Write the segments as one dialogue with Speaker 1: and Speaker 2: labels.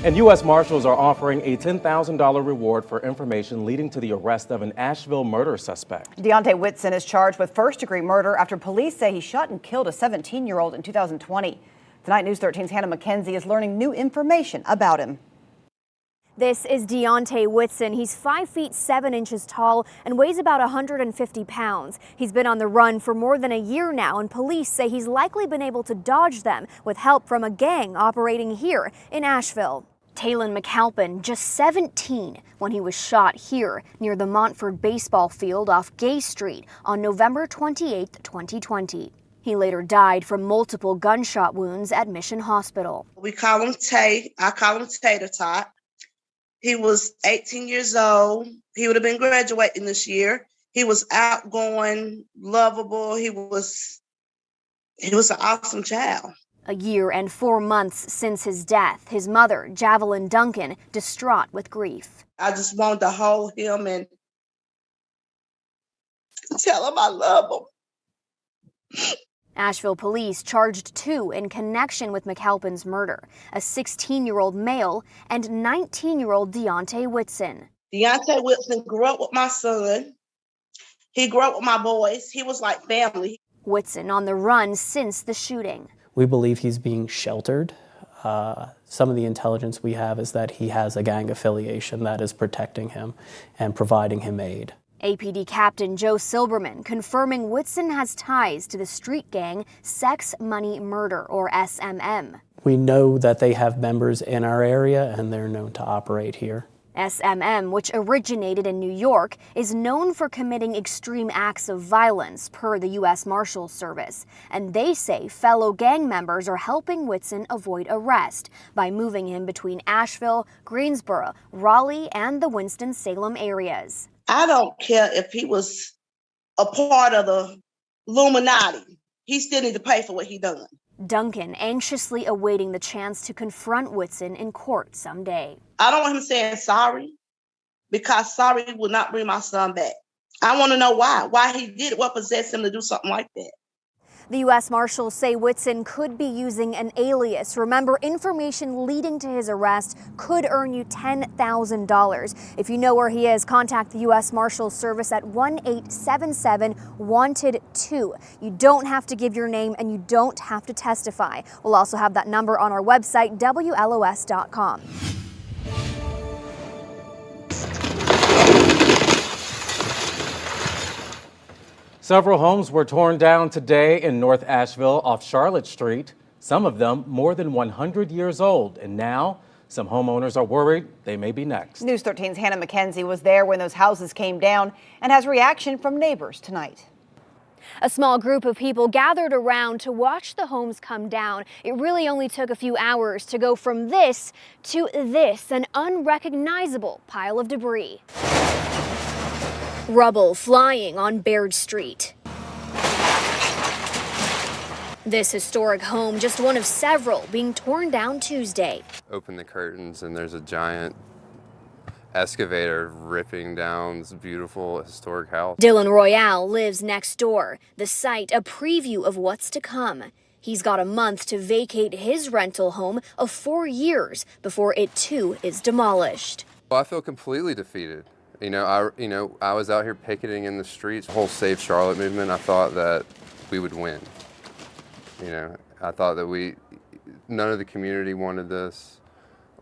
Speaker 1: And U.S. Marshals are offering a $10,000 reward for information leading to the arrest of an Asheville murder suspect.
Speaker 2: Diontae Whitson is charged with first-degree murder after police say he shot and killed a 17-year-old in 2020. Tonight, News 13's Hannah McKenzie is learning new information about him.
Speaker 3: This is Diontae Whitson. He's 5 feet 7 inches tall and weighs about 150 pounds. He's been on the run for more than a year now, and police say he's likely been able to dodge them with help from a gang operating here in Asheville. Téylyn McAlpin, just 17, when he was shot here near the Montford baseball field off Gay Street on November 28, 2020. He later died from multiple gunshot wounds at Mission Hospital.
Speaker 4: We call him Tay. I call him Tater Tot. He was 18 years old. He would have been graduating this year. He was outgoing, lovable. He was an awesome child.
Speaker 3: A year and 4 months since his death, his mother, Javelin Duncan, distraught with grief.
Speaker 4: I just wanted to hold him and tell him I love him.
Speaker 3: Asheville police charged 2 in connection with McAlpin's murder, a 16-year-old male and 19-year-old Diontae Whitson.
Speaker 4: Diontae Whitson grew up with my son. He grew up with my boys. He was like family.
Speaker 3: Whitson on the run since the shooting.
Speaker 5: We believe he's being sheltered. Some of the intelligence we have is that he has a gang affiliation that is protecting him and providing him aid.
Speaker 3: APD Captain Joe Silberman confirming Whitson has ties to the street gang Sex Money Murder, or SMM.
Speaker 5: We know that they have members in our area and they're known to operate here.
Speaker 3: SMM, which originated in New York, is known for committing extreme acts of violence per the U.S. Marshals Service. And they say fellow gang members are helping Whitson avoid arrest by moving him between Asheville, Greensboro, Raleigh, and the Winston-Salem areas.
Speaker 4: I don't care if he was a part of the Illuminati. He still needs to pay for what he done.
Speaker 3: Duncan anxiously awaiting the chance to confront Whitson in court someday.
Speaker 4: I don't want him saying sorry, because sorry will not bring my son back. I want to know why he did it, what possessed him to do something like that.
Speaker 3: The U.S. Marshals say Whitson could be using an alias. Remember, information leading to his arrest could earn you $10,000. If you know where he is, contact the U.S. Marshals Service at 1-877-WANTED-2. You don't have to give your name and you don't have to testify. We'll also have that number on our website, WLOS.com.
Speaker 1: Several homes were torn down today in North Asheville off Charlotte Street, some of them more than 100 years old. And now some homeowners are worried they may be next.
Speaker 2: News 13's Hannah McKenzie was there when those houses came down and has reaction from neighbors tonight.
Speaker 3: A small group of people gathered around to watch the homes come down. It really only took a few hours to go from this to this, an unrecognizable pile of debris. Rubble flying on Baird Street. This historic home, just one of several being torn down Tuesday.
Speaker 6: Open the curtains and there's a giant excavator ripping down this beautiful historic house.
Speaker 3: Dylan Royale lives next door. The site a preview of what's to come. He's got a month to vacate his rental home of 4 years before it too is demolished.
Speaker 6: Well, I feel completely defeated. I was out here picketing in the streets, the whole Save Charlotte movement. I thought that we would win. I thought that none of the community wanted this.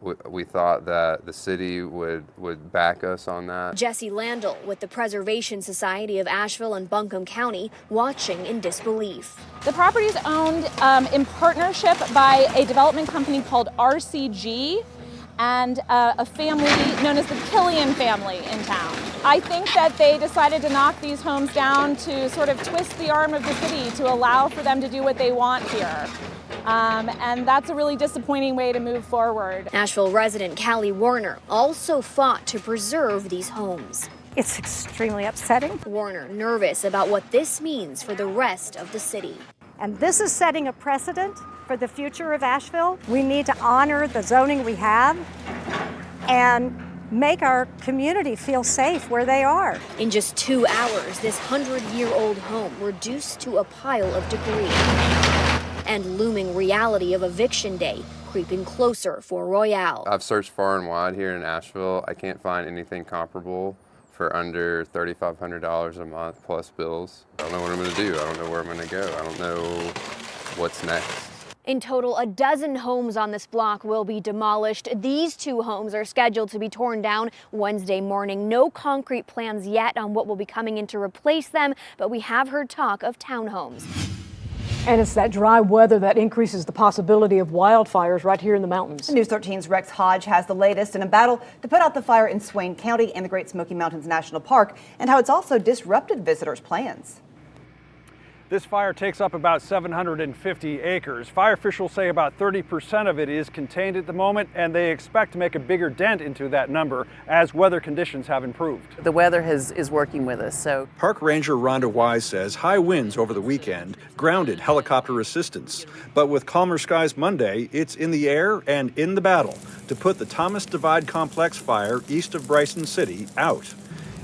Speaker 6: We thought that the city would back us on that.
Speaker 3: Jesse Landell with the Preservation Society of Asheville and Buncombe County watching in disbelief.
Speaker 7: The property is owned in partnership by a development company called RCG and a family known as the Killian family in town. I think that they decided to knock these homes down to sort of twist the arm of the city to allow for them to do what they want here. And that's a really disappointing way to move forward.
Speaker 3: Asheville resident Callie Warner also fought to preserve these homes.
Speaker 8: It's extremely upsetting.
Speaker 3: Warner nervous about what this means for the rest of the city.
Speaker 8: And this is setting a precedent for the future of Asheville. We need to honor the zoning we have and make our community feel safe where they are.
Speaker 3: In just 2 hours, this 100-year-old home reduced to a pile of debris. And looming reality of eviction day creeping closer for Royale.
Speaker 6: I've searched far and wide here in Asheville. I can't find anything comparable for under $3,500 a month plus bills. I don't know what I'm going to do. I don't know where I'm going to go. I don't know what's next.
Speaker 3: In total, a dozen homes on this block will be demolished. These 2 homes are scheduled to be torn down Wednesday morning. No concrete plans yet on what will be coming in to replace them, but we have heard talk of townhomes.
Speaker 9: And it's that dry weather that increases the possibility of wildfires right here in the mountains.
Speaker 2: News 13's Rex Hodge has the latest in a battle to put out the fire in Swain County and the Great Smoky Mountains National Park, and how it's also disrupted visitors' plans.
Speaker 10: This fire takes up about 750 acres. Fire officials say about 30% of it is contained at the moment, and they expect to make a bigger dent into that number as weather conditions have improved.
Speaker 11: The weather is working with us, so.
Speaker 12: Park Ranger Rhonda Wise says high winds over the weekend grounded helicopter assistance. But with calmer skies Monday, it's in the air and in the battle to put the Thomas Divide Complex fire east of Bryson City out.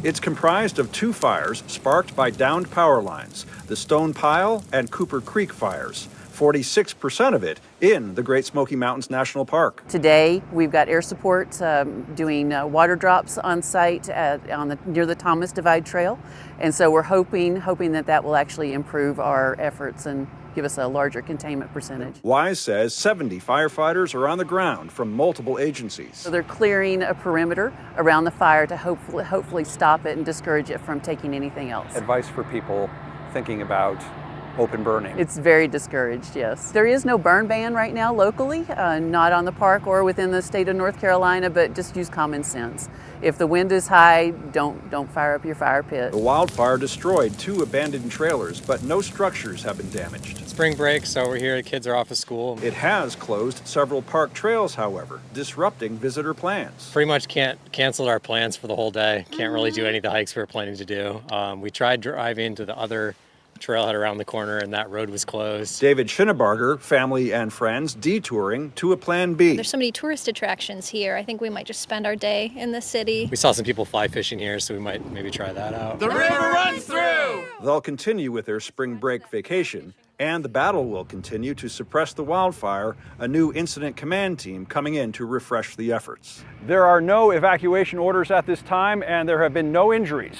Speaker 12: It's comprised of 2 fires sparked by downed power lines, the Stone Pile and Cooper Creek fires, 46% of it in the Great Smoky Mountains National Park.
Speaker 11: Today, we've got air support doing water drops on site near the Thomas Divide Trail. And so we're hoping that will actually improve our efforts and give us a larger containment percentage.
Speaker 12: Wise says 70 firefighters are on the ground from multiple agencies.
Speaker 11: So they're clearing a perimeter around the fire to hopefully stop it and discourage it from taking anything else.
Speaker 10: Advice for people thinking about open burning.
Speaker 11: It's very discouraged, yes. There is no burn ban right now locally, not on the park or within the state of North Carolina, but just use common sense. If the wind is high, don't fire up your fire pit.
Speaker 12: The wildfire destroyed 2 abandoned trailers, but no structures have been damaged.
Speaker 13: Spring break, so we're here, the kids are off of school.
Speaker 12: It has closed several park trails, however, disrupting visitor plans.
Speaker 13: Pretty much canceled our plans for the whole day. Can't really do any of the hikes we were planning to do. We tried driving to the other trailhead around the corner, and that road was closed.
Speaker 12: David Schinnebarger, family and friends, detouring to a plan B.
Speaker 14: There's so many tourist attractions here. I think we might just spend our day in the city.
Speaker 13: We saw some people fly fishing here, so we might maybe try that out.
Speaker 15: The river runs through!
Speaker 12: They'll continue with their spring break vacation, and the battle will continue to suppress the wildfire, a new incident command team coming in to refresh the efforts.
Speaker 10: There are no evacuation orders at this time, and there have been no injuries.